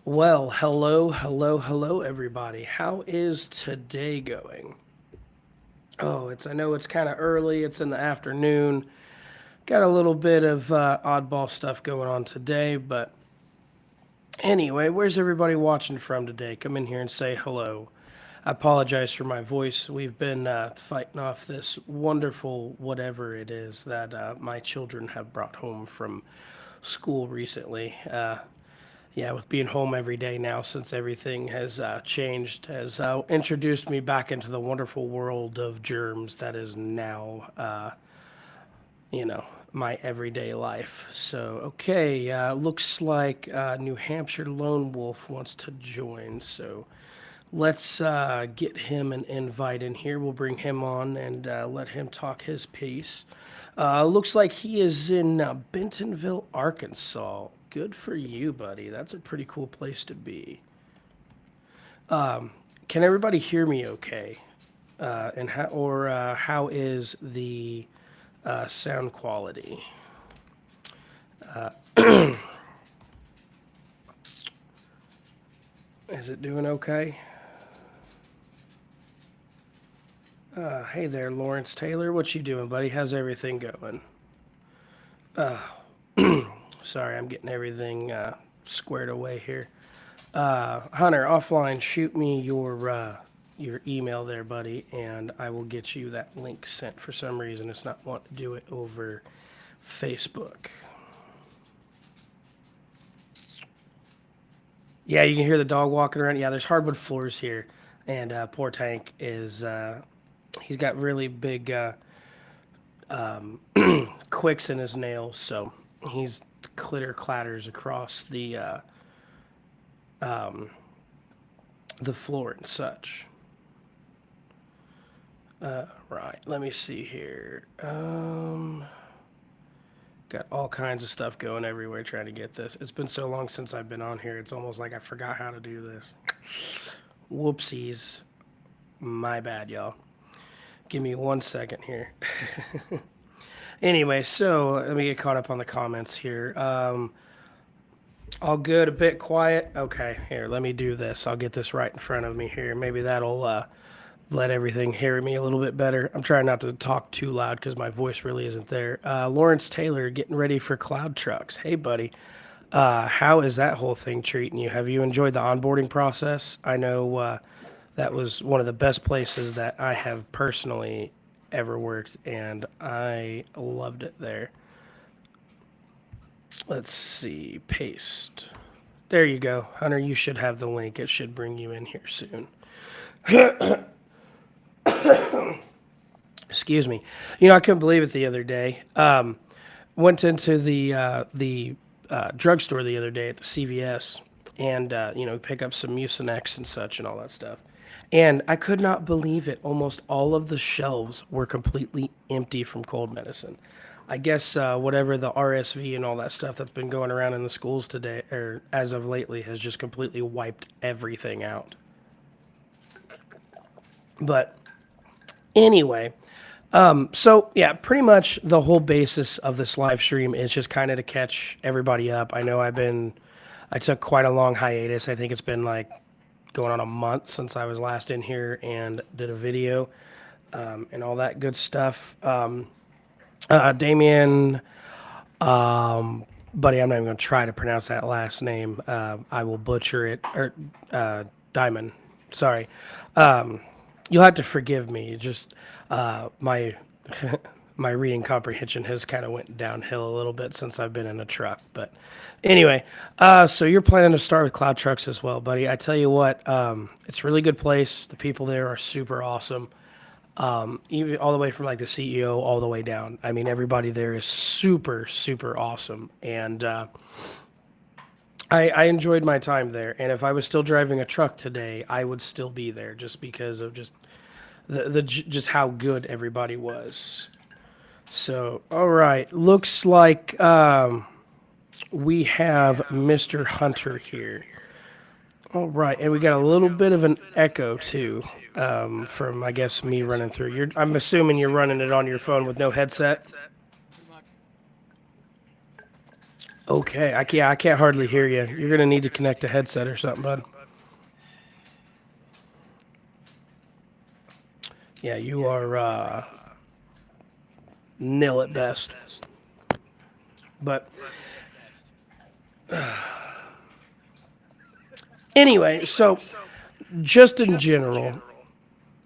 Well, hello, everybody. How is today going? Oh, I know it's kind of early. It's in the afternoon. Got a little bit of oddball stuff going on today, but anyway, where's everybody watching from today? Come in here and say hello. I apologize for my voice. We've been fighting off this wonderful whatever it is that my children have brought home from school recently. Yeah, with being home every day now since everything has changed, has introduced me back into the wonderful world of germs that is now, you know, my everyday life. So, okay, looks like New Hampshire Lone Wolf wants to join. So, let's get him an invite in here. We'll bring him on and let him talk his piece. Looks like he is in Bentonville, Arkansas. Good for you, buddy. That's a pretty cool place to be. Can everybody hear me okay? How is the sound quality? Is it doing okay? Hey there, Lawrence Taylor. What you doing, buddy? How's everything going? Sorry, I'm getting everything squared away here. Hunter, offline, shoot me your email there, buddy, and I will get you that link sent. For some reason, it's not wanting to do it over Facebook. Yeah, you can hear the dog walking around. Yeah, there's hardwood floors here, and poor Tank is he's got really big quicks in his nails, so he's clitter clatters across the floor and such. Right, let me see here. Got all kinds of stuff going everywhere trying to get this. It's been so long since I've been on here, it's almost like I forgot how to do this. Whoopsies. My bad, y'all. Give me 1 second here. Anyway, so let me get caught up on the comments here. All good, a bit quiet. Okay, here, let me do this. I'll get this right in front of me here. Maybe that'll let everything hear me a little bit better. I'm trying not to talk too loud because my voice really isn't there. Lawrence Taylor getting ready for Cloud Trucks. Hey, buddy. How is that whole thing treating you? Have you enjoyed the onboarding process? I know that was one of the best places that I have personally ever worked, and I loved it there. Let's see, paste. There you go. Hunter, you should have the link. It should bring you in here soon. Excuse me. You know, I couldn't believe it the other day. Went into the drugstore the other day at the CVS and, pick up some Mucinex and such and all that stuff. And I could not believe it. Almost all of the shelves were completely empty from cold medicine. I guess whatever the RSV and all that stuff that's been going around in the schools today, or as of lately, has just completely wiped everything out. But anyway, so yeah, pretty much the whole basis of this live stream is just kind of to catch everybody up. I took quite a long hiatus. I think it's been like going on a month since I was last in here and did a video and all that good stuff. Damien, buddy, I'm not even going to try to pronounce that last name. I will butcher it. Or Diamond, sorry. You'll have to forgive me. Just my my reading comprehension has kind of went downhill a little bit since I've been in a truck. But anyway, so you're planning to start with Cloud Trucks as well, buddy. I tell you what, it's a really good place. The people there are super awesome. Even all the way from like the CEO all the way down. I mean, everybody there is super, super awesome. And I enjoyed my time there. And if I was still driving a truck today, I would still be there just because of just just how good everybody was. So, all right, looks like we have Mr. Hunter here. All right, and we got a little bit of an echo too from I guess me running through. I'm assuming you're running it on your phone with no headset. Okay, I can't hardly hear you. You're gonna need to connect a headset or something, bud. Yeah, you are nil at best. But anyway, so just in general,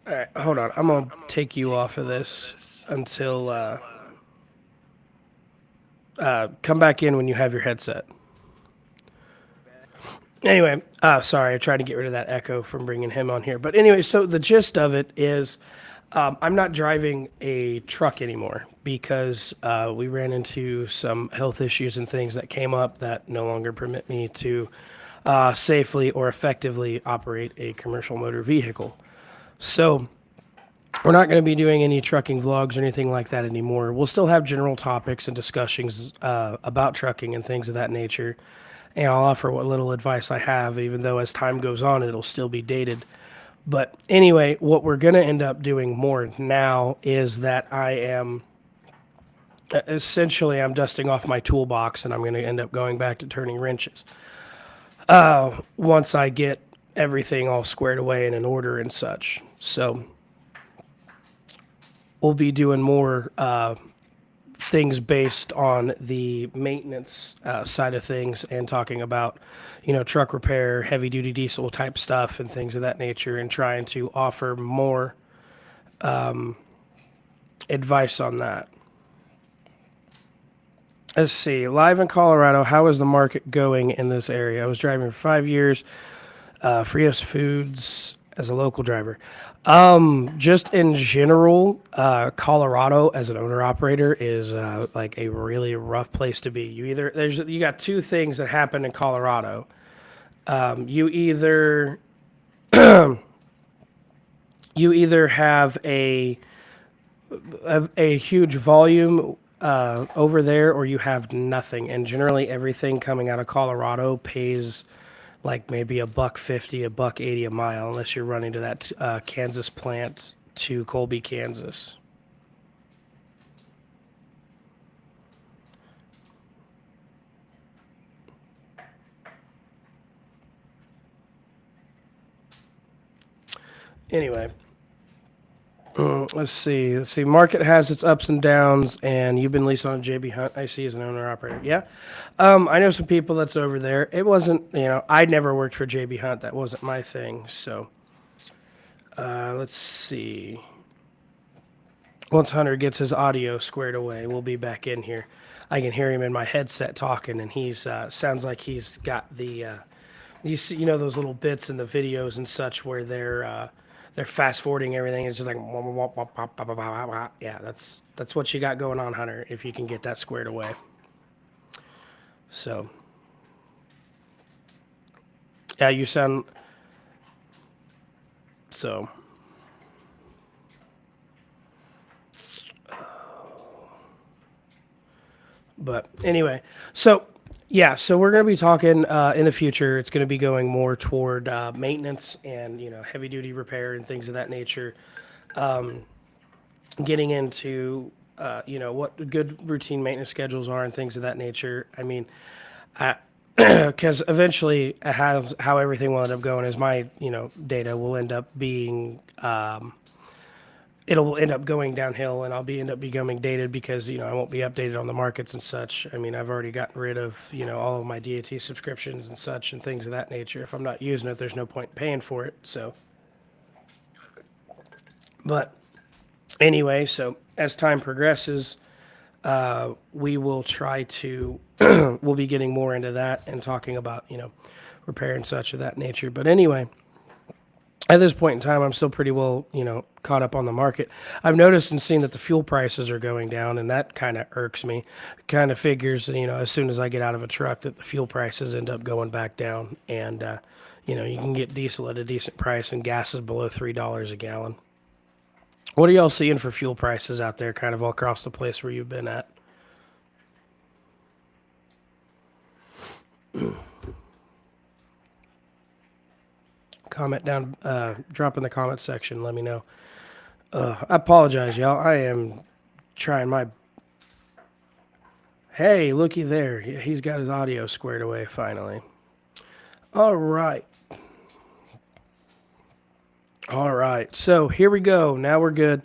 all right, hold on. I'm going to take you off of this until come back in when you have your headset. Anyway, sorry, I tried to get rid of that echo from bringing him on here. But anyway, so the gist of it is I'm not driving a truck anymore because we ran into some health issues and things that came up that no longer permit me to safely or effectively operate a commercial motor vehicle. So we're not going to be doing any trucking vlogs or anything like that anymore. We'll still have general topics and discussions about trucking and things of that nature. And I'll offer what little advice I have, even though as time goes on, it'll still be dated. But anyway, what we're going to end up doing more now is that I am essentially I'm dusting off my toolbox and I'm going to end up going back to turning wrenches. Once I get everything all squared away and in order and such. So we'll be doing more things based on the maintenance side of things and talking about, truck repair, heavy duty diesel type stuff and things of that nature and trying to offer more advice on that. Let's see. Live in Colorado, how is the market going in this area? I was driving for 5 years for US Foods as a local driver. Just in general, Colorado as an owner operator is like a really rough place to be. You got two things that happen in Colorado. You either have a huge volume over there, or you have nothing. And generally, everything coming out of Colorado pays like maybe $1.50, $1.80 a mile, unless you're running to that Kansas plant to Colby, Kansas. Anyway, let's see. Market has its ups and downs, and you've been leased on a JB Hunt. I see as an owner operator. Yeah, I know some people that's over there. It wasn't, I never worked for JB Hunt. That wasn't my thing. So, let's see. Once Hunter gets his audio squared away, we'll be back in here. I can hear him in my headset talking, and he's sounds like he's got the you see, those little bits in the videos and such where they're fast forwarding everything. It's just like yeah, that's what you got going on, Hunter. If you can get that squared away. So yeah, you sound so. But anyway, so yeah, so we're going to be talking in the future. It's going to be going more toward maintenance and heavy duty repair and things of that nature. Getting into what good routine maintenance schedules are and things of that nature. I mean, because eventually how everything will end up going is my data will end up being it'll end up going downhill, and I'll end up becoming dated because I won't be updated on the markets and such. I mean, I've already gotten rid of all of my DAT subscriptions and such and things of that nature. If I'm not using it, there's no point paying for it. So, but anyway, so as time progresses, we will try to we'll be getting more into that and talking about repair and such of that nature. But anyway, at this point in time, I'm still pretty well, caught up on the market. I've noticed and seen that the fuel prices are going down, and that kind of irks me. Kind of figures, as soon as I get out of a truck, that the fuel prices end up going back down, and you can get diesel at a decent price, and gas is below $3 a gallon. What are y'all seeing for fuel prices out there, kind of all across the place where you've been at? Comment down, drop in the comment section. Let me know. I apologize, y'all. I am trying my. Hey, looky there. He's got his audio squared away finally. All right. All right. So here we go. Now we're good.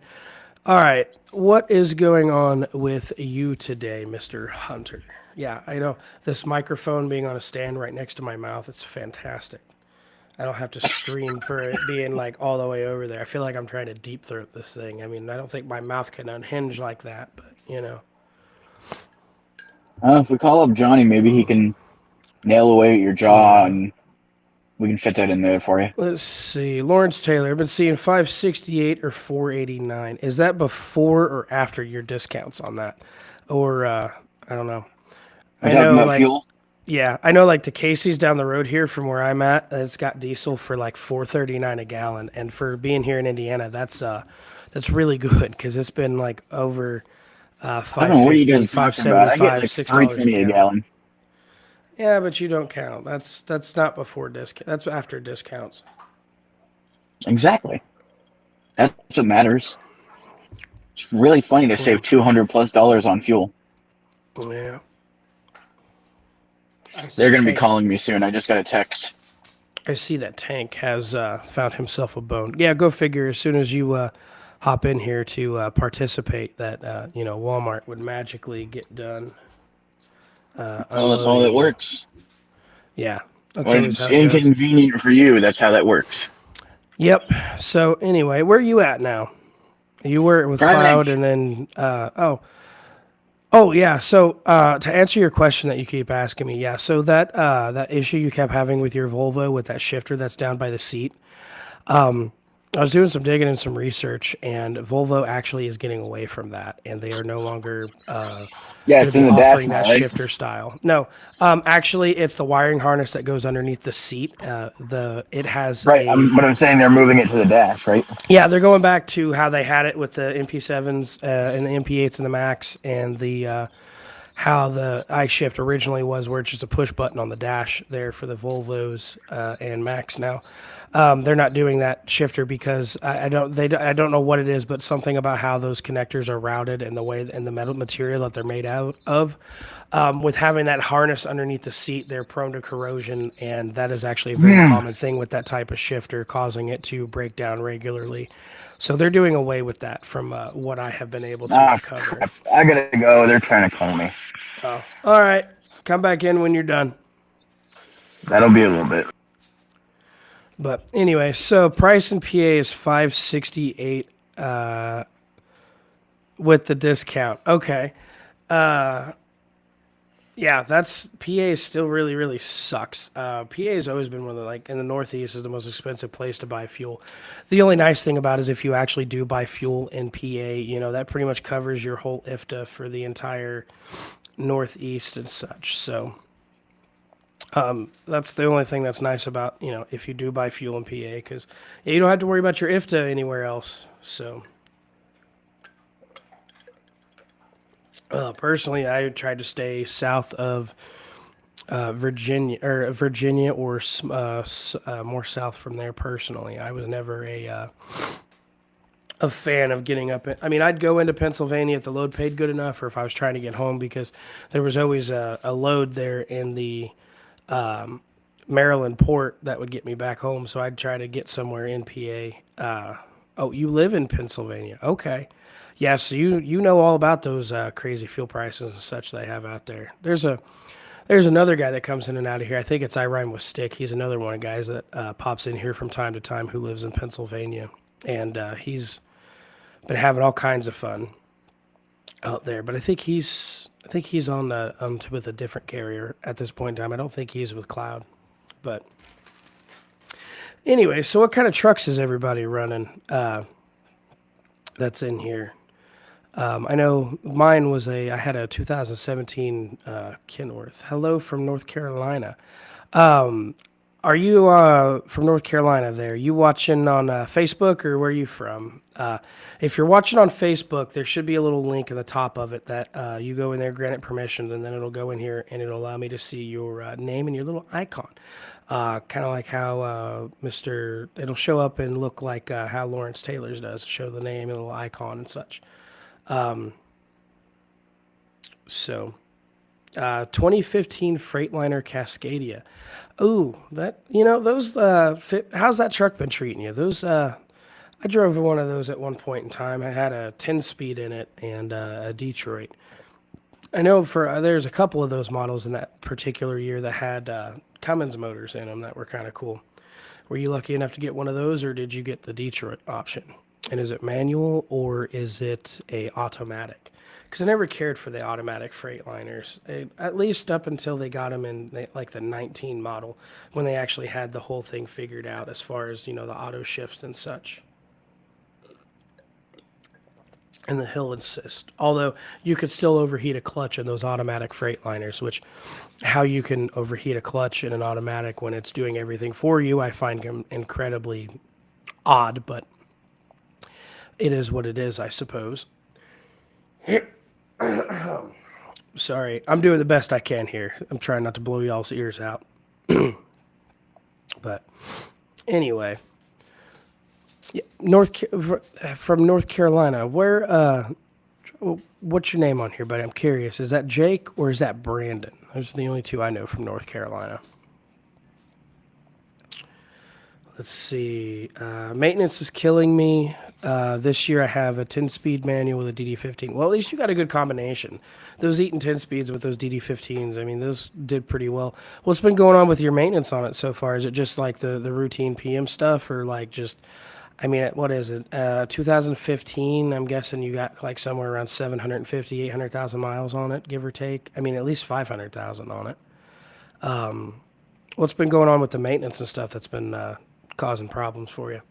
All right. What is going on with you today, Mr. Hunter? Yeah, I know this microphone being on a stand right next to my mouth, it's fantastic. I don't have to scream for it being like all the way over there. I feel like I'm trying to deep throat this thing. I mean, I don't think my mouth can unhinge like that, but you know. If we call up Johnny, maybe he can nail away at your jaw, Yeah. and we can fit that in there for you. Let's see. Lawrence Taylor, I've been seeing 568 or 489. Is that before or after your discounts on that? Or I don't know. We're I talking know about like fuel. yeah, I know like the Casey's down the road here from where I'm at, it's got diesel for like 439 a gallon, and for being here in Indiana, that's really good cuz it's been like over I don't know what you guys 550, are talking about. I get like three $6 a twenty a gallon. gallon. Yeah, but you don't count. That's not before discount. That's after discounts. Exactly. That's what matters. It's really funny to Yeah. save $200+ on fuel. Yeah. I They're see gonna be tank. calling me soon. I just got a text. I see that Tank has found himself a bone. Yeah, go figure. As soon as you hop in here to participate, that Walmart would magically get done Well, that's all that unloading you. works. Yeah, that's When always it's how it goes. inconvenient for you, that's how that works. Yep. So anyway, where are you at now? You were with Prime Cloud, Inc. and then oh yeah. So to answer your question that you keep asking me, yeah. So that issue you kept having with your Volvo with that shifter that's down by the seat. I was doing some digging and some research, and Volvo actually is getting away from that, and they are no longer Yeah, going to it's be in the dash offering now, that right? shifter style. No, actually, it's the wiring harness that goes underneath the seat. The it has Right. a But I'm saying they're moving it to the dash, right? yeah, they're going back to how they had it with the MP7s and the MP8s and the Max, and the how the iShift originally was, where it's just a push button on the dash there for the Volvos and Max now. They're not doing that shifter because I don't know what it is, but something about how those connectors are routed and the way and the metal material that they're made out of. With having that harness underneath the seat, they're prone to corrosion, and that is actually a very Hmm. common thing with that type of shifter, causing it to break down regularly. So they're doing away with that from what I have been able to Ah, uncover. crap. I gotta go. They're trying to call me. Oh, all right. Come back in when you're done. That'll be a little bit. But anyway, so price in PA is 568 with the discount. Okay. Yeah, that's PA still really sucks. PA has always been one of the like in the Northeast is the most expensive place to buy fuel. The only nice thing about it is if you actually do buy fuel in PA, that pretty much covers your whole IFTA for the entire Northeast and such. So that's the only thing that's nice about if you do buy fuel in PA because you don't have to worry about your IFTA anywhere else. So personally, I tried to stay south of Virginia or more south from there. Personally, I was never a fan of getting up. I mean, I'd go into Pennsylvania if the load paid good enough, or if I was trying to get home because there was always a load there in the Maryland port that would get me back home. So I'd try to get somewhere in PA. Oh, you live in Pennsylvania? Okay. Yeah, so you know all about those crazy fuel prices and such they have out there. There's another guy that comes in and out of here. I think it's I Rhyme with Stick. He's another one of the guys that pops in here from time to time who lives in Pennsylvania, and he's been having all kinds of fun out there. But I think he's on with a different carrier at this point in time. I don't think he's with Cloud. But anyway, so what kind of trucks is everybody running that's in here? I know mine was I had a 2017 Kenworth. Hello from North Carolina. Are you from North Carolina there? You watching on Facebook or where are you from? If you're watching on Facebook, there should be a little link in the top of it that you go in there, grant it permission, and then it'll go in here and it'll allow me to see your name and your little icon. Kind of like how it'll show up and look like how Lawrence Taylor's does, show the name and a little icon and such. So 2015 Freightliner Cascadia. Ooh, that those. How's that truck been treating you? Those I drove one of those at one point in time. I had a 10-speed in it and a Detroit. I know for there's a couple of those models in that particular year that had Cummins motors in them that were kind of cool. Were you lucky enough to get one of those, or did you get the Detroit option? And is it manual or is it a automatic? Because I never cared for the automatic Freightliners, at least up until they got them in like the 19 model, when they actually had the whole thing figured out as far as the auto shifts and such, and the hill assist. Although you could still overheat a clutch in those automatic Freightliners, which how you can overheat a clutch in an automatic when it's doing everything for you, I find incredibly odd, but it is what it is, I suppose. Sorry, I'm doing the best I can here. I'm trying not to blow y'all's ears out. But anyway, yeah, from North Carolina, where what's your name on here, buddy? I'm curious. Is that Jake or is that Brandon? Those are the only two I know from North Carolina. Let's see. Maintenance is killing me. This year I have a 10-speed manual with a DD15. Well, at least you got a good combination. Those Eaton 10 speeds with those DD15s, I mean, those did pretty well. What's been going on with your maintenance on it so far? Is it just like the routine PM stuff, or like just, I mean, what is it? 2015, I'm guessing you got like somewhere around 750, 800,000 miles on it, give or take. I mean, at least 500,000 on it. What's been going on with the maintenance and stuff that's been causing problems for you?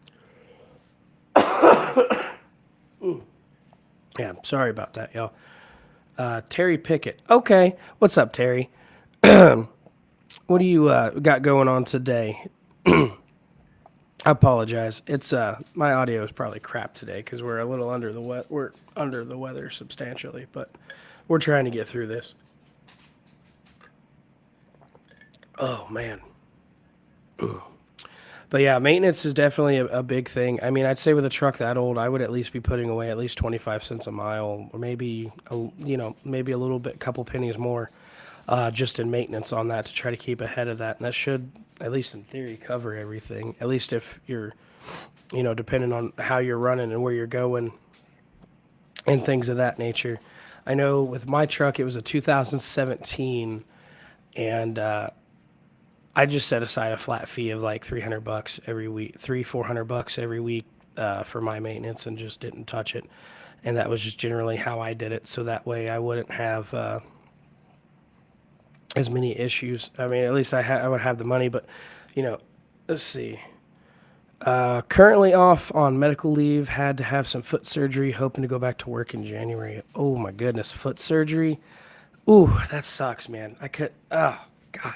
Yeah, sorry about that, y'all. Terry Pickett. Okay, what's up, Terry? What do you got going on today? I apologize. It's my audio is probably crap today because we're a little under the we're under the weather substantially, but we're trying to get through this. Oh man. But yeah, maintenance is definitely a big thing. I mean, I'd say with a truck that old, I would at least be putting away at least 25 cents a mile, or maybe maybe a little bit, couple pennies more, just in maintenance on that to try to keep ahead of that. And that should, at least in theory, cover everything. At least if you're, depending on how you're running and where you're going, and things of that nature. I know with my truck, it was a 2017, and I just set aside a flat fee of like $300 every week, $400 every week for my maintenance, and just didn't touch it. And that was just generally how I did it, so that way I wouldn't have as many issues. I mean, at least I would have the money, but let's see. Currently off on medical leave. Had to have some foot surgery. Hoping to go back to work in January. Oh my goodness, foot surgery. Ooh, that sucks, man. Oh God.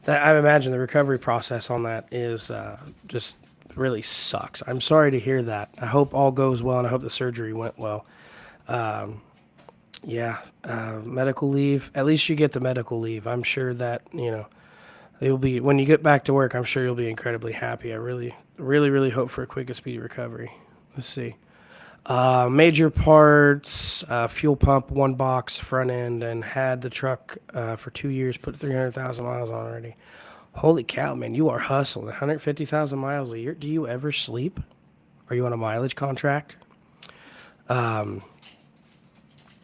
I imagine the recovery process on that is just really sucks. I'm sorry to hear that. I hope all goes well, and I hope the surgery went well. Medical leave. At least you get the medical leave. I'm sure that, you'll be, when you get back to work, I'm sure you'll be incredibly happy. I really, really, really hope for a quick and speedy recovery. Let's see. Major parts, fuel pump, one box, front end, and had the truck for 2 years, put 300,000 miles on already. Holy cow, man, you are hustling. 150,000 miles a year. Do you ever sleep? Are you on a mileage contract? Yeah,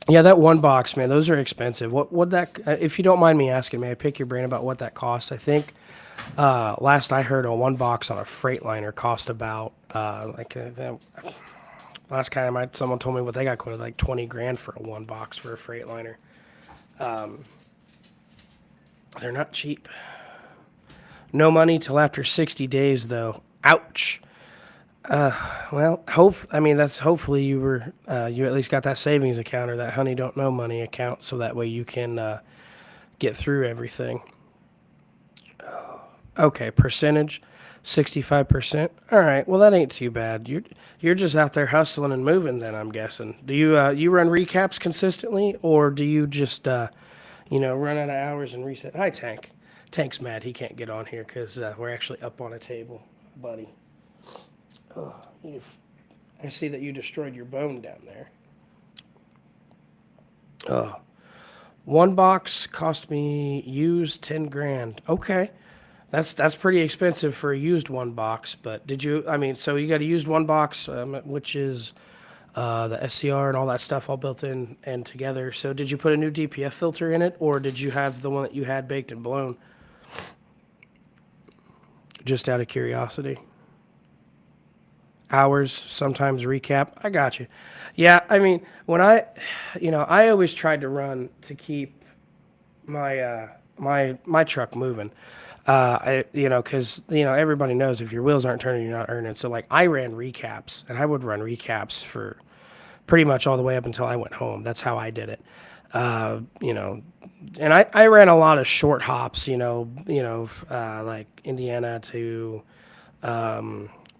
that one box, man, those are expensive. What would that, if you don't mind me asking, may I pick your brain about what that costs? I think last I heard, a one box on a Freightliner cost about last time someone told me what they got quoted, like 20 grand for a one box for a Freightliner. They're not cheap. No money till after 60 days, though. Ouch. Well, that's hopefully you at least got that savings account or that honey don't know money account, so that way you can get through everything. Okay, percentage. 65%. All right. Well, that ain't too bad. You're just out there hustling and moving. Then I'm guessing. Do you run recaps consistently, or do you just run out of hours and reset? Hi, Tank. Tank's mad he can't get on here because we're actually up on a table, buddy. Oh, I see that you destroyed your bone down there. One box cost me used 10 grand. Okay. That's pretty expensive for a used one box. But did you? I mean, so you got a used one box, which is the SCR and all that stuff all built in and together. So did you put a new DPF filter in it, or did you have the one that you had baked and blown? Just out of curiosity. Hours, sometimes recap. I got you. Yeah, I mean, I always tried to run to keep my truck moving. Because everybody knows if your wheels aren't turning, you're not earning. So like, I ran recaps, and I would run recaps for pretty much all the way up until I went home. That's how I did it. Uh, you know, and I ran a lot of short hops. Like Indiana to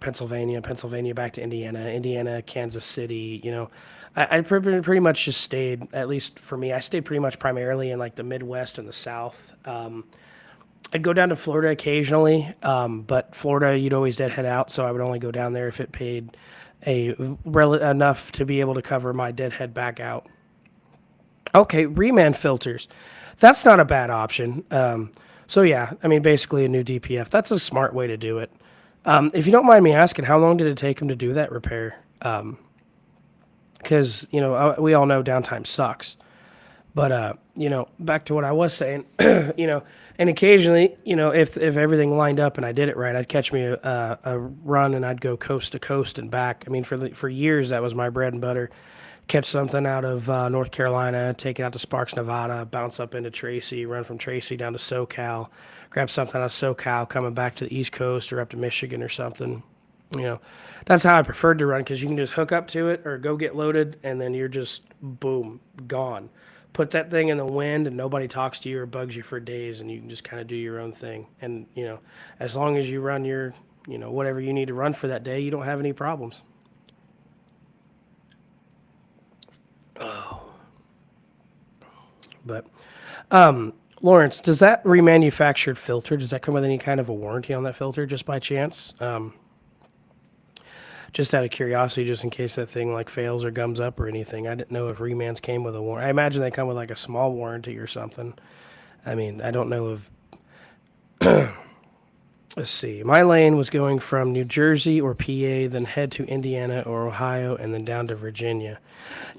Pennsylvania, Pennsylvania back to Indiana, Indiana, Kansas City. I pretty much just stayed, at least for me, I stayed pretty much primarily in like the Midwest and the South. I'd go down to Florida occasionally, but Florida you'd always deadhead out, so I would only go down there if it paid enough to be able to cover my deadhead back out. Okay, reman filters. That's not a bad option. So yeah, I mean basically a new DPF. That's a smart way to do it. If you don't mind me asking, how long did it take him to do that repair? Because we all know downtime sucks. But back to what I was saying, and occasionally, if everything lined up and I did it right, I'd catch me a run and I'd go coast to coast and back. I mean, for years that was my bread and butter. Catch something out of North Carolina, take it out to Sparks, Nevada, bounce up into Tracy, run from Tracy down to SoCal, grab something out of SoCal, coming back to the East Coast or up to Michigan or something. You know, that's how I preferred to run because you can just hook up to it or go get loaded, and then you're just boom, gone. Put that thing in the wind, and nobody talks to you or bugs you for days, and you can just kind of do your own thing. And as long as you run your, whatever you need to run for that day, you don't have any problems. But Lawrence, does that remanufactured filter, does that come with any kind of a warranty on that filter just by chance? Just out of curiosity, just in case that thing like fails or gums up or anything. I didn't know if remans came with a warranty. I imagine they come with like a small warranty or something. I mean, I don't know if. Let's see. My lane was going from New Jersey or PA, then head to Indiana or Ohio, and then down to Virginia.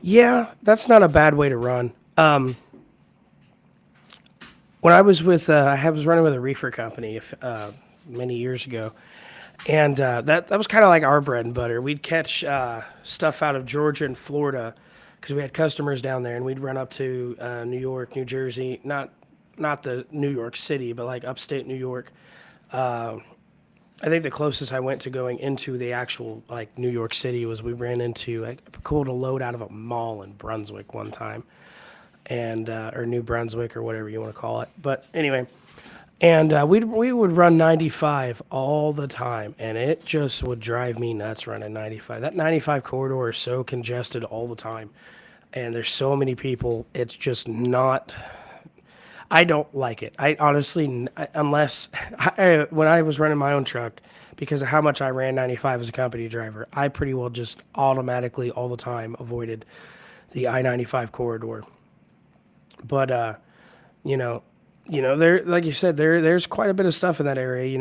Yeah, that's not a bad way to run. When I was running with a reefer company many years ago, and that was kind of like our bread and butter. We'd catch stuff out of Georgia and Florida because we had customers down there, and we'd run up to New York, New Jersey, not the New York City, but like upstate New York. I think the closest I went to going into the actual like New York City was we ran into like pulled a load out of a mall in Brunswick one time, and or New Brunswick or whatever you want to call it. But anyway, and we would run 95 all the time, and it just would drive me nuts running 95. That 95 corridor is so congested all the time, and there's so many people. It's just not. I don't like it. I honestly, unless when I was running my own truck, because of how much I ran 95 as a company driver, I pretty well just automatically all the time avoided the I-95 corridor. But you know, there, like you said, there's quite a bit of stuff in that area.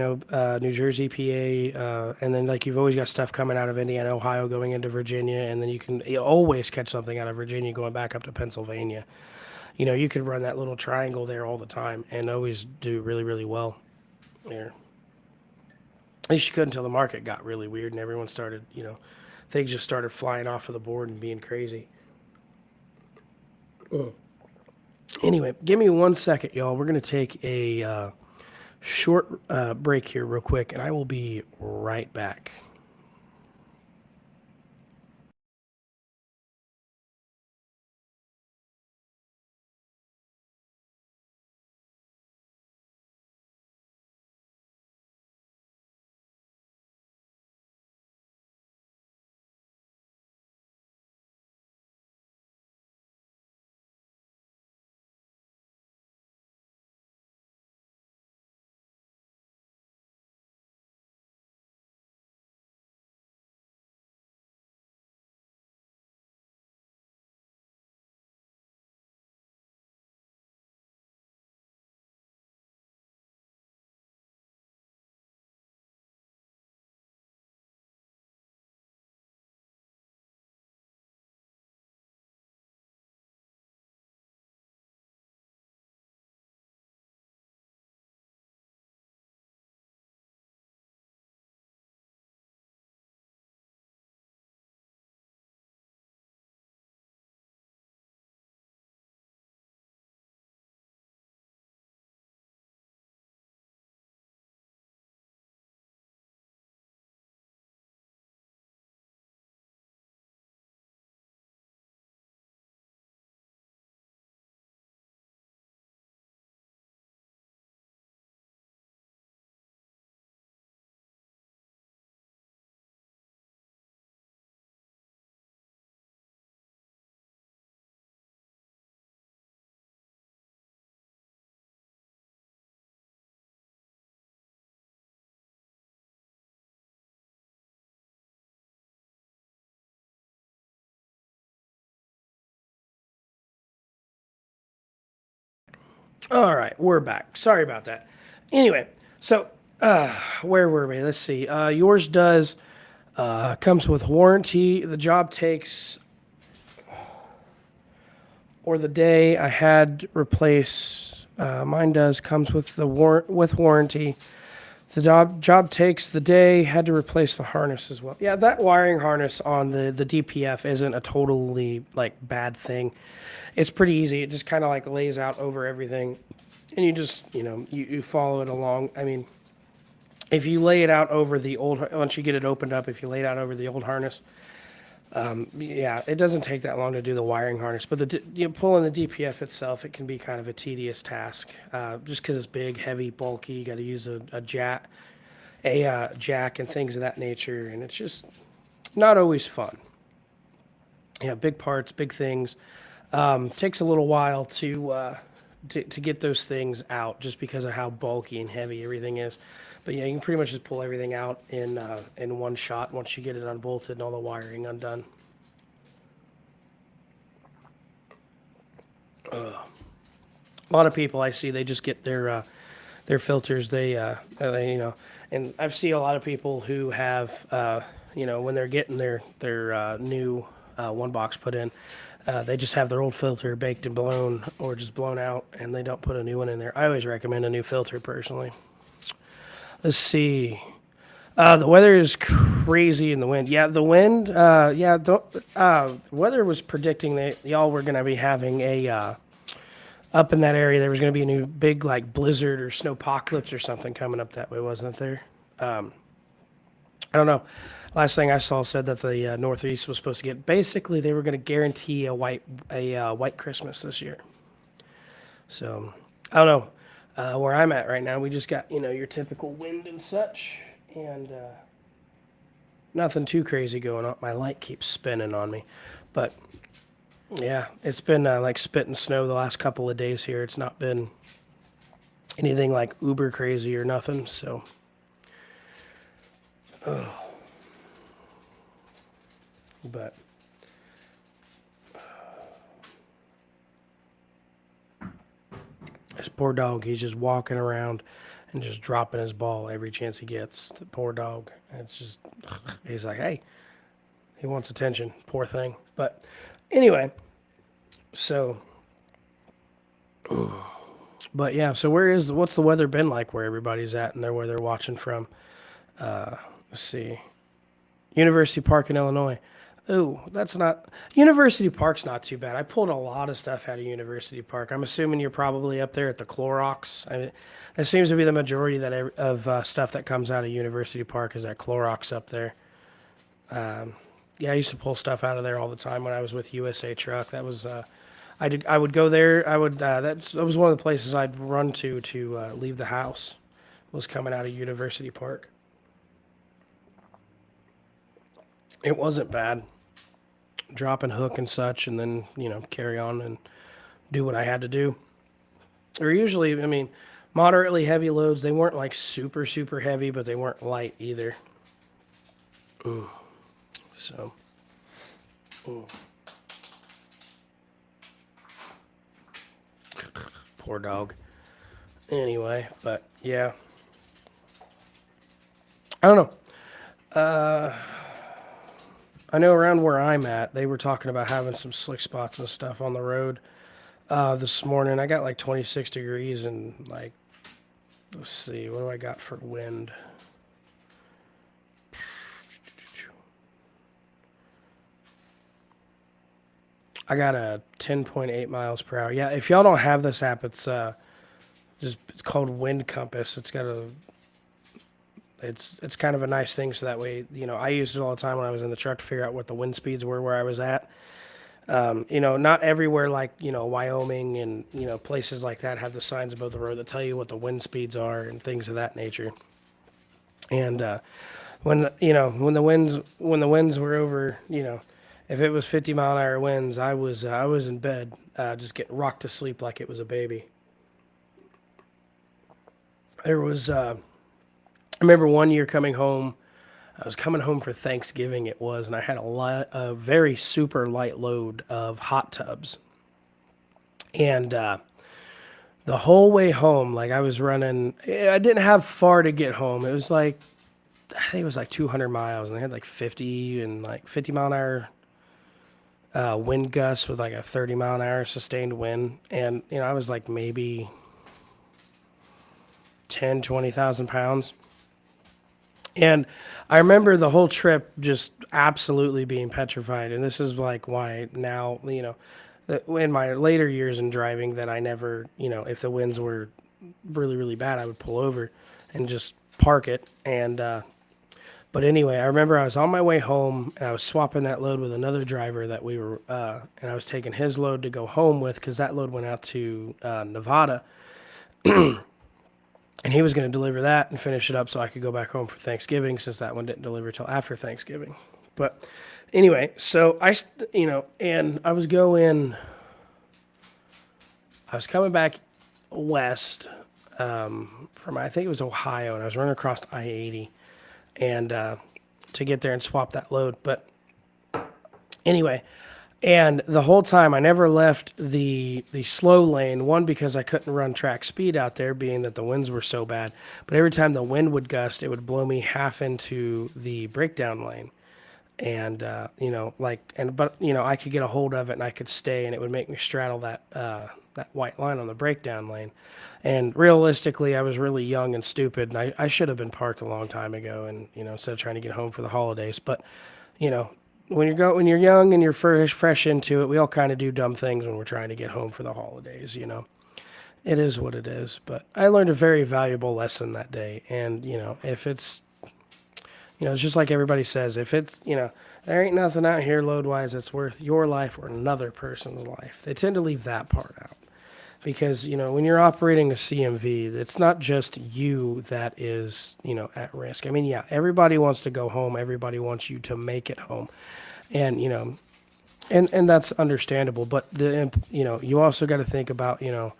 New Jersey, PA, and then like you've always got stuff coming out of Indiana, Ohio, going into Virginia, and then you always catch something out of Virginia going back up to Pennsylvania. You could run that little triangle there all the time and always do really, really well there. At least you could until the market got really weird and everyone started, things just started flying off of the board and being crazy. Anyway, give me 1 second, y'all. We're going to take a short break here, real quick, and I will be right back. All right, we're back. Sorry about that. Anyway, so where were we? Let's see. Yours does comes with warranty. The job takes or the day I had replace. Mine does comes with the with warranty. The job takes the day. Had to replace the harness as well. Yeah, that wiring harness on the DPF isn't a totally like bad thing. It's pretty easy. It just kind of like lays out over everything, and you just you follow it along. I mean, if you lay it out over the old once you get it opened up, if you lay it out over the old harness, yeah, it doesn't take that long to do the wiring harness. But pulling the DPF itself, it can be kind of a tedious task, just because it's big, heavy, bulky. You got to use a jack, jack, and things of that nature, and it's just not always fun. Yeah, big parts, big things. Takes a little while to get those things out, just because of how bulky and heavy everything is. But yeah, you can pretty much just pull everything out in one shot once you get it unbolted and all the wiring undone. A lot of people I see, they just get their filters. And I've seen a lot of people who have when they're getting their new one box put in, they just have their old filter baked and blown or just blown out, and they don't put a new one in there. I always recommend a new filter personally. Let's see. The weather is crazy in the wind. Yeah, the wind. Weather was predicting that y'all were going to be having a up in that area. There was going to be a new big like blizzard or snowpocalypse or something coming up that way, wasn't it? There. I don't know. Last thing I saw said that the Northeast was supposed to get. Basically, they were going to guarantee a white Christmas this year. So I don't know. Where I'm at right now, we just got your typical wind and such, and nothing too crazy going on. My light keeps spinning on me, but yeah, it's been like spitting snow the last couple of days here. It's not been anything like uber crazy or nothing. So, but this poor dog, he's just walking around and just dropping his ball every chance he gets. The poor dog. It's just, he's like, hey, he wants attention. Poor thing. But anyway, so, but yeah, so what's the weather been like where everybody's at and where they're watching from? Let's see. University Park in Illinois. Oh, that's not University Park's not too bad. I pulled a lot of stuff out of University Park. I'm assuming you're probably up there at the Clorox. That seems to be the majority of stuff that comes out of University Park is that Clorox up there. Yeah, I used to pull stuff out of there all the time when I was with USA Truck. That was I would go there. That was one of the places I'd run to leave the house. Was coming out of University Park. It wasn't bad. Drop and hook and such, and then carry on and do what I had to do. Or usually, moderately heavy loads. They weren't like super super heavy, but they weren't light either. Ooh. So. Ooh. Poor dog. Anyway, but yeah. I don't know. I know around where I'm at, they were talking about having some slick spots and stuff on the road this morning. I got like 26 degrees and like, let's see, what do I got for wind? I got a 10.8 miles per hour. Yeah, if y'all don't have this app, it's called Wind Compass. It's kind of a nice thing, so that way, I used it all the time when I was in the truck to figure out what the wind speeds were where I was at. Not everywhere like, Wyoming and, places like that have the signs above the road that tell you what the wind speeds are and things of that nature. And when the winds were over, if it was 50-mile-an-hour winds, I was in bed, just getting rocked to sleep like it was a baby. There was I remember one year coming home. I was coming home for Thanksgiving. It was, and I had a very super light load of hot tubs, and the whole way home, like I was running, I didn't have far to get home. It was like, I think it was like 200 miles, and they had like 50 and like 50 mile an hour wind gusts with like a 30 mile an hour sustained wind. And, I was like maybe 10, 20,000 pounds. And I remember the whole trip just absolutely being petrified. And this is like why now, in my later years in driving, that I never, if the winds were really, really bad, I would pull over and just park it. But anyway, I remember I was on my way home and I was swapping that load with another driver that we were, and I was taking his load to go home with because that load went out to Nevada. And he was going to deliver that and finish it up so I could go back home for Thanksgiving, since that one didn't deliver till after Thanksgiving. But anyway, so and I was coming back west from, I think it was Ohio, and I was running across I-80 and to get there and swap that load. But anyway, and the whole time I never left the slow lane, one, because I couldn't run track speed out there, being that the winds were so bad. But every time the wind would gust, it would blow me half into the breakdown lane. And I could get a hold of it and I could stay, and it would make me straddle that white line on the breakdown lane. And realistically, I was really young and stupid, and I should have been parked a long time ago, and instead of trying to get home for the holidays. But you know, when you're young and you're fresh into it, we all kind of do dumb things when we're trying to get home for the holidays. It is what it is. But I learned a very valuable lesson that day, and if it's it's just like everybody says, if it's there ain't nothing out here load wise that's worth your life or another person's life. They tend to leave that part out. Because, when you're operating a CMV, it's not just you that is, at risk. I mean, yeah, everybody wants to go home. Everybody wants you to make it home. And, and that's understandable. But, you also got to think about, even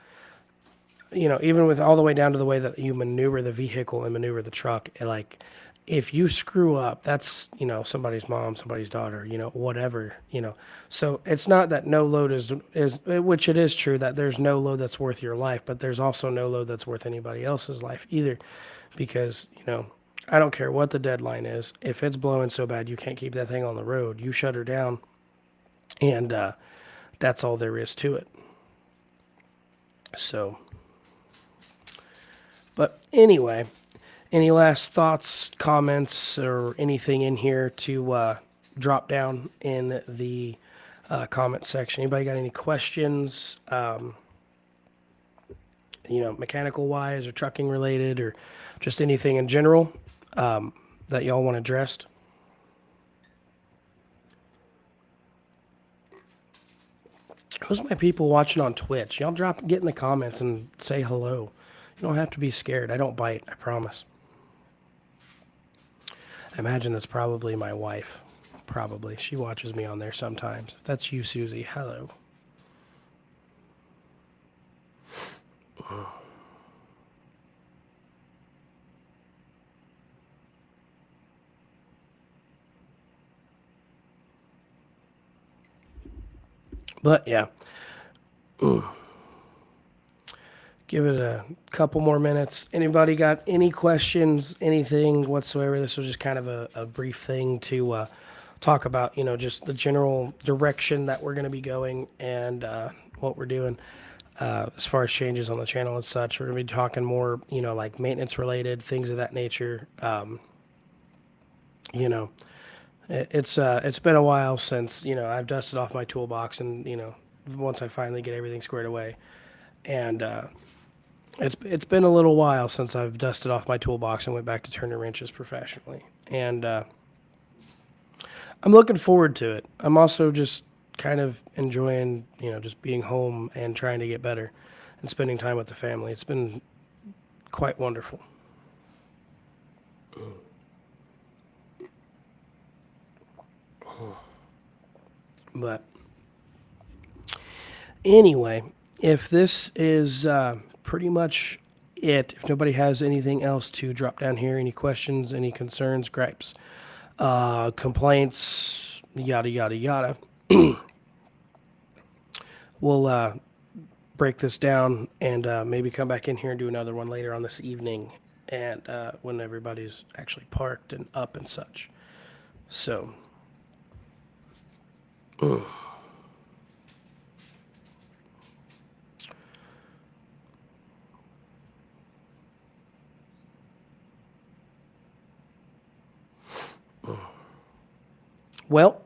with all the way down to the way that you maneuver the vehicle and maneuver the truck, like, if you screw up, that's, somebody's mom, somebody's daughter, whatever, So it's not that no load is, which it is true that there's no load that's worth your life, but there's also no load that's worth anybody else's life either. Because, I don't care what the deadline is. If it's blowing so bad you can't keep that thing on the road, you shut her down. And that's all there is to it. So, but anyway, any last thoughts, comments, or anything in here to drop down in the comment section? Anybody got any questions, mechanical wise or trucking related, or just anything in general that y'all want addressed? Who's my people watching on Twitch? Y'all get in the comments and say hello. You don't have to be scared. I don't bite, I promise. I imagine that's probably my wife. Probably. She watches me on there sometimes. If that's you, Susie, hello. But yeah. Give it a couple more minutes. Anybody got any questions, anything whatsoever? This was just kind of a brief thing to talk about, just the general direction that we're going to be going and what we're doing as far as changes on the channel and such. We're going to be talking more, like maintenance related, things of that nature. It's been a while since, I've dusted off my toolbox and, once I finally get everything squared away. And it's been a little while since I've dusted off my toolbox and went back to turning wrenches professionally. And I'm looking forward to it. I'm also just kind of enjoying, just being home and trying to get better and spending time with the family. It's been quite wonderful. But anyway, if this is pretty much it, if nobody has anything else to drop down here, any questions, any concerns, gripes, complaints, yada, yada, yada, we'll break this down and maybe come back in here and do another one later on this evening, and when everybody's actually parked and up and such. So, well,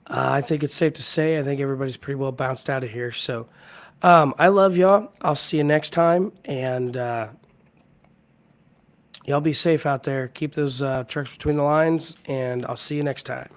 I think it's safe to say I think everybody's pretty well bounced out of here. So, I love y'all. I'll see you next time, and y'all be safe out there. Keep those trucks between the lines, and I'll see you next time.